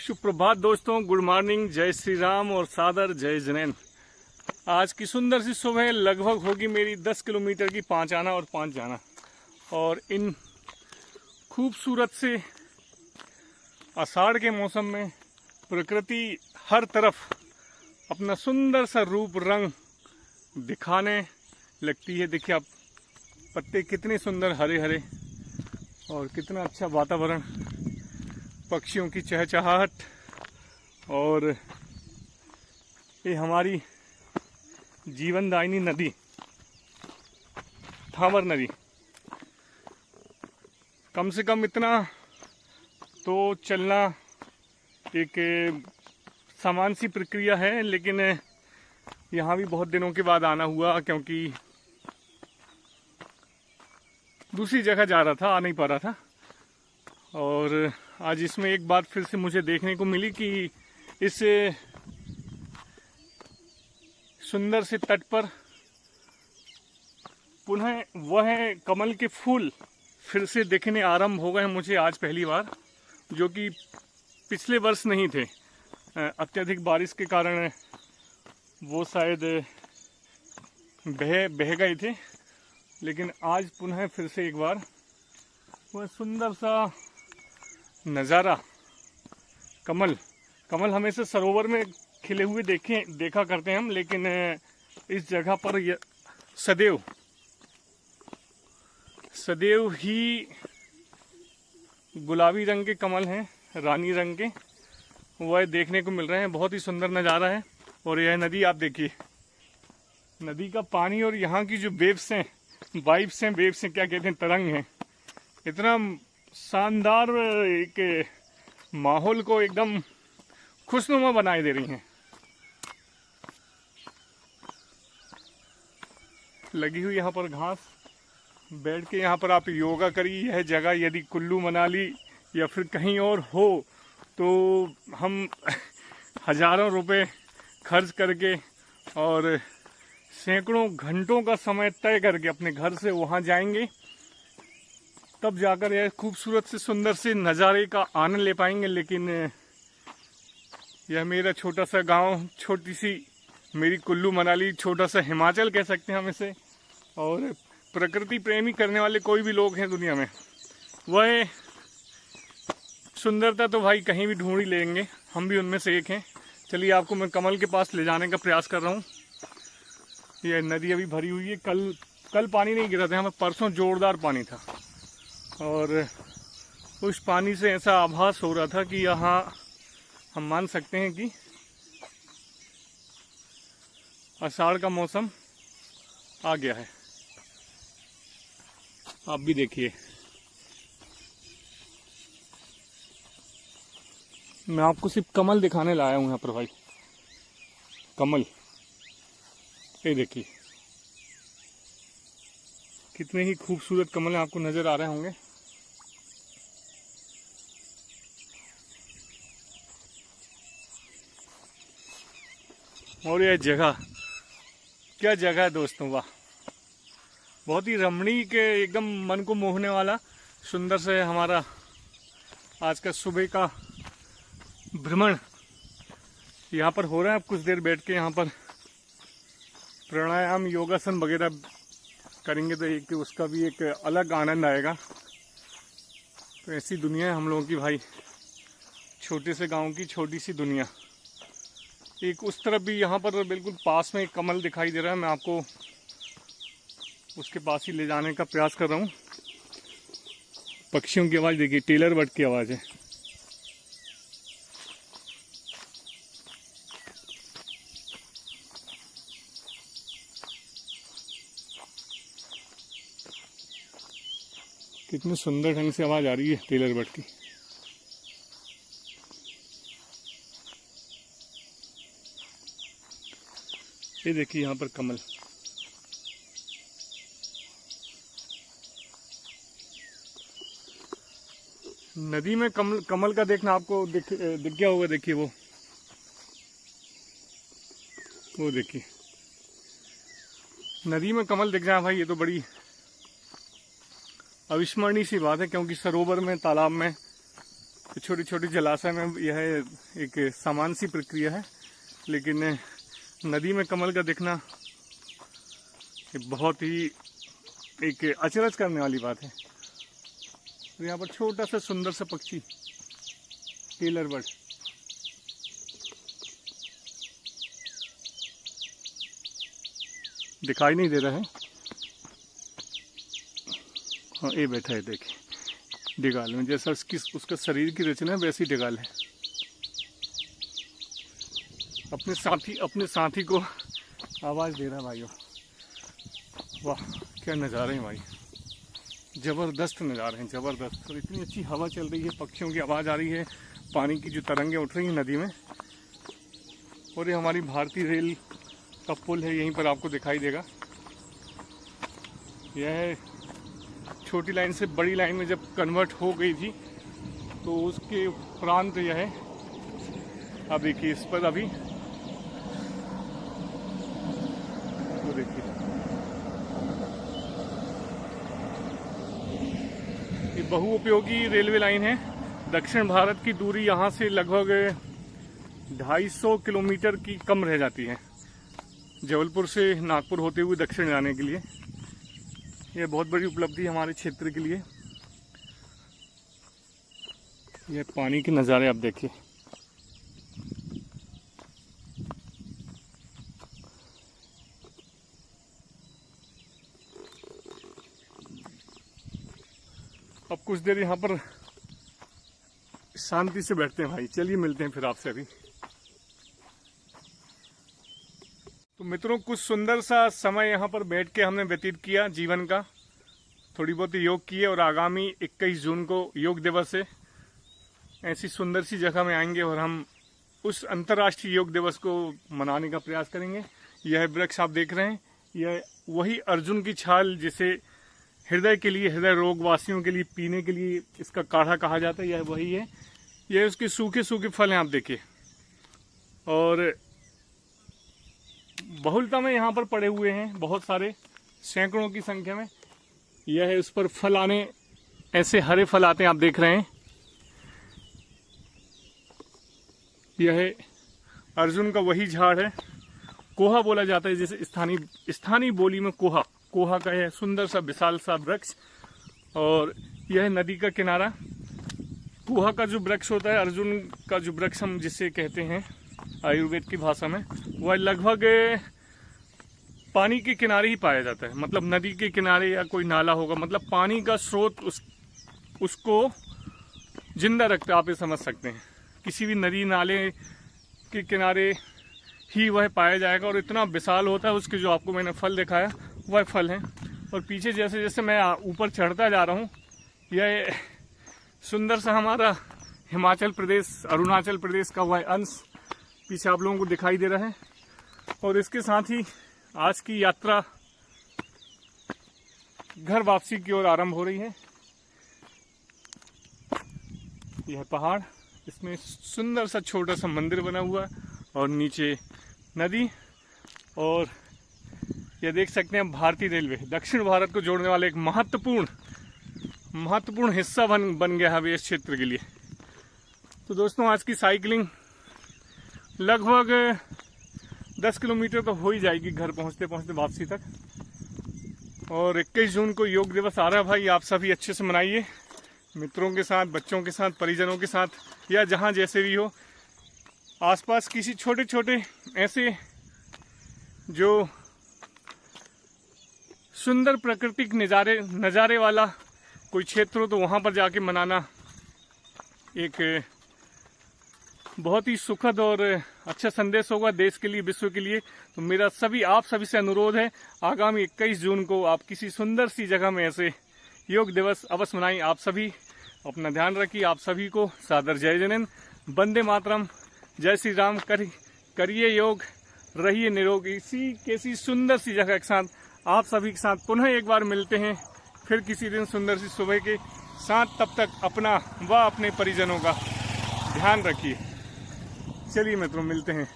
सुप्रभात दोस्तों, good morning, जय श्री राम और सादर जय जैन। आज की सुंदर सी सुबह लगभग होगी मेरी 10 किलोमीटर की, 5 आना और 5 जाना। और इन खूबसूरत से आषाढ़ के मौसम में प्रकृति हर तरफ अपना सुंदर सा रूप रंग दिखाने लगती है। देखिए आप, पत्ते कितने सुंदर हरे हरे और कितना अच्छा वातावरण, पक्षियों की चहचहाहट, और ये हमारी जीवनदायिनी नदी थावर नदी। कम से कम इतना तो चलना एक सामान्य सी प्रक्रिया है, लेकिन यहाँ भी बहुत दिनों के बाद आना हुआ, क्योंकि दूसरी जगह जा रहा था, आ नहीं पा रहा था। और आज इसमें एक बात फिर से मुझे देखने को मिली कि इस सुंदर से तट पर पुनः वह कमल के फूल फिर से दिखने आरंभ हो गए मुझे आज पहली बार, जो कि पिछले वर्ष नहीं थे। अत्यधिक बारिश के कारण वो शायद बह गए थे, लेकिन आज पुनः फिर से एक बार वह सुंदर सा नज़ारा। कमल हमेशा सरोवर में खिले हुए देखा करते हैं हम, लेकिन इस जगह पर सदैव ही गुलाबी रंग के कमल हैं, रानी रंग के, वह देखने को मिल रहे हैं। बहुत ही सुंदर नज़ारा है। और यह नदी आप देखिए, नदी का पानी और यहाँ की जो वेव्स हैं, क्या कहते हैं, तरंग हैं, इतना शानदार एक माहौल को एकदम खुशनुमा बनाए दे रही हैं। लगी हुई यहाँ पर घास, बैठ के यहाँ पर आप योगा करिए। यह जगह यदि कुल्लू मनाली या फिर कहीं और हो तो हम हजारों रुपए खर्च करके और सैकड़ों घंटों का समय तय करके अपने घर से वहाँ जाएंगे, तब जाकर यह खूबसूरत से सुंदर से नज़ारे का आनंद ले पाएंगे। लेकिन यह मेरा छोटा सा गांव, छोटी सी मेरी कुल्लू मनाली, छोटा सा हिमाचल कह सकते हैं हम इसे। और प्रकृति प्रेमी करने वाले कोई भी लोग हैं दुनिया में, वह सुंदरता तो भाई कहीं भी ढूंढ ही लेंगे। हम भी उनमें से एक हैं। चलिए, आपको मैं कमल के पास ले जाने का प्रयास कर रहा हूँ। यह नदी अभी भरी हुई है। कल पानी नहीं गिरा था यहाँ पर, परसों जोरदार पानी था। और उस पानी से ऐसा आभास हो रहा था कि यहाँ हम मान सकते हैं कि आषाढ़ का मौसम आ गया है। आप भी देखिए, मैं आपको सिर्फ कमल दिखाने लाया हूँ यहाँ पर भाई। कमल, ये देखिए कितने ही खूबसूरत कमल आपको नजर आ रहे होंगे। और यह जगह, क्या जगह है दोस्तों, वाह! बहुत ही रमणीक, एकदम मन को मोहने वाला सुंदर से हमारा आज का सुबह का भ्रमण यहाँ पर हो रहा है। अब कुछ देर बैठ के यहाँ पर प्राणायाम, योगासन वगैरह करेंगे तो एक उसका भी एक अलग आनंद आएगा। तो ऐसी दुनिया है हम लोगों की भाई, छोटे से गांव की छोटी सी दुनिया। एक उस तरफ भी यहाँ पर बिल्कुल पास में एक कमल दिखाई दे रहा है। मैं आपको उसके पास ही ले जाने का प्रयास कर रहा हूँ। पक्षियों की आवाज़ देखिए, टेलर बर्ड की आवाज़ है। कितनी सुंदर ढंग से आवाज़ आ रही है टेलर बर्ड की। ये देखिए यहाँ पर कमल, नदी में कमल का देखना आपको दिख गया होगा। देखिए वो देखिए, नदी में कमल दिख जाए भाई, ये तो बड़ी अविस्मरणीय सी बात है। क्योंकि सरोवर में, तालाब में छोटी छोटी जलाशय में यह एक सामान्य सी प्रक्रिया है, लेकिन नदी में कमल का दिखना बहुत ही एक अचरज करने वाली बात है। तो यहाँ पर छोटा सा सुंदर सा पक्षी टेलर बर्ड दिखाई नहीं दे रहा है। हाँ, ये बैठा है, देखिए डिगाल में, जैसा उसका शरीर की रचना है वैसी डिगाल है। अपने साथी को आवाज़ दे रहा है भाइयों। वाह, क्या नज़ारे हैं भाई, ज़बरदस्त नज़ारे हैं, ज़बरदस्त। और इतनी अच्छी हवा चल रही है, पक्षियों की आवाज़ आ रही है, पानी की जो तरंगें उठ रही हैं नदी में। और ये हमारी भारतीय रेल का पुल है, यहीं पर आपको दिखाई देगा। यह छोटी लाइन से बड़ी लाइन में जब कन्वर्ट हो गई थी तो उसके उपरांत यह है। अब देखिए इस पर अभी तो देखिए ये बहुउपयोगी रेलवे लाइन है। दक्षिण भारत की दूरी यहाँ से लगभग 250 किलोमीटर की कम रह जाती है, जबलपुर से नागपुर होते हुए दक्षिण जाने के लिए। यह बहुत बड़ी उपलब्धि हमारे क्षेत्र के लिए। यह पानी के नज़ारे आप देखिए। अब कुछ देर यहाँ पर शांति से बैठते हैं भाई। चलिए मिलते हैं फिर आपसे अभी। तो मित्रों, कुछ सुंदर सा समय यहाँ पर बैठ के हमने व्यतीत किया जीवन का, थोड़ी बहुत योग किए। और आगामी 21 जून को योग दिवस है। ऐसी सुंदर सी जगह में आएंगे और हम उस अंतर्राष्ट्रीय योग दिवस को मनाने का प्रयास करेंगे। यह वृक्ष आप देख रहे हैं, यह वही अर्जुन की छाल जिसे हृदय के लिए, हृदय रोग वासियों के लिए पीने के लिए इसका काढ़ा कहा जाता है, यह वही है। यह उसके सूखे सूखे फल हैं, आप देखिए। और बहुलता में यहाँ पर पड़े हुए हैं, बहुत सारे, सैकड़ों की संख्या में। यह है उस पर फल आने, ऐसे हरे फल आते हैं, आप देख रहे हैं। यह है अर्जुन का वही झाड़ है, कोहा बोला जाता है, जैसे स्थानीय बोली में कोहा का यह सुंदर सा विशाल सा वृक्ष। और यह नदी का किनारा। कोहा का जो वृक्ष होता है, अर्जुन का जो वृक्ष हम जिसे कहते हैं आयुर्वेद की भाषा में, वह लगभग पानी के किनारे ही पाया जाता है। मतलब नदी के किनारे या कोई नाला होगा, मतलब पानी का स्रोत उसको जिंदा रखते, आप ये समझ सकते हैं। किसी भी नदी नाले के किनारे ही वह पाया जाएगा। और इतना विशाल होता है, उसके जो आपको मैंने फल दिखाया वह फल हैं। और पीछे जैसे जैसे मैं ऊपर चढ़ता जा रहा हूँ, यह सुंदर सा हमारा हिमाचल प्रदेश, अरुणाचल प्रदेश का वह अंश पीछे आप लोगों को दिखाई दे रहा है। और इसके साथ ही आज की यात्रा घर वापसी की ओर आरंभ हो रही है। यह पहाड़, इसमें सुंदर सा छोटा सा मंदिर बना हुआ और नीचे नदी। और यह देख सकते हैं भारतीय रेलवे, दक्षिण भारत को जोड़ने वाला एक महत्वपूर्ण हिस्सा बन गया है इस क्षेत्र के लिए। तो दोस्तों, आज की साइकिलिंग लगभग 10 किलोमीटर तो हो ही जाएगी घर पहुंचते पहुंचते वापसी तक। और 21 जून को योग दिवस आ रहा है भाई, आप सभी अच्छे से मनाइए, मित्रों के साथ, बच्चों के साथ, परिजनों के साथ, या जहां जैसे भी हो। आसपास किसी छोटे छोटे ऐसे जो सुंदर प्राकृतिक नज़ारे वाला कोई क्षेत्र हो तो वहाँ पर जाके मनाना एक बहुत ही सुखद और अच्छा संदेश होगा देश के लिए, विश्व के लिए। तो मेरा आप सभी से अनुरोध है, आगामी 21 जून को आप किसी सुंदर सी जगह में ऐसे योग दिवस अवश्य मनाएं। आप सभी अपना ध्यान रखिए। आप सभी को सादर जय जैन, वंदे मातरम, जय श्री राम। करिए योग, रहिए निरोग। किसी सुंदर सी जगह के साथ आप सभी के साथ पुनः एक बार मिलते हैं फिर किसी दिन सुंदर सी सुबह के साथ। तब तक अपना व अपने परिजनों का ध्यान रखिए। चलिए मित्रों, मिलते हैं।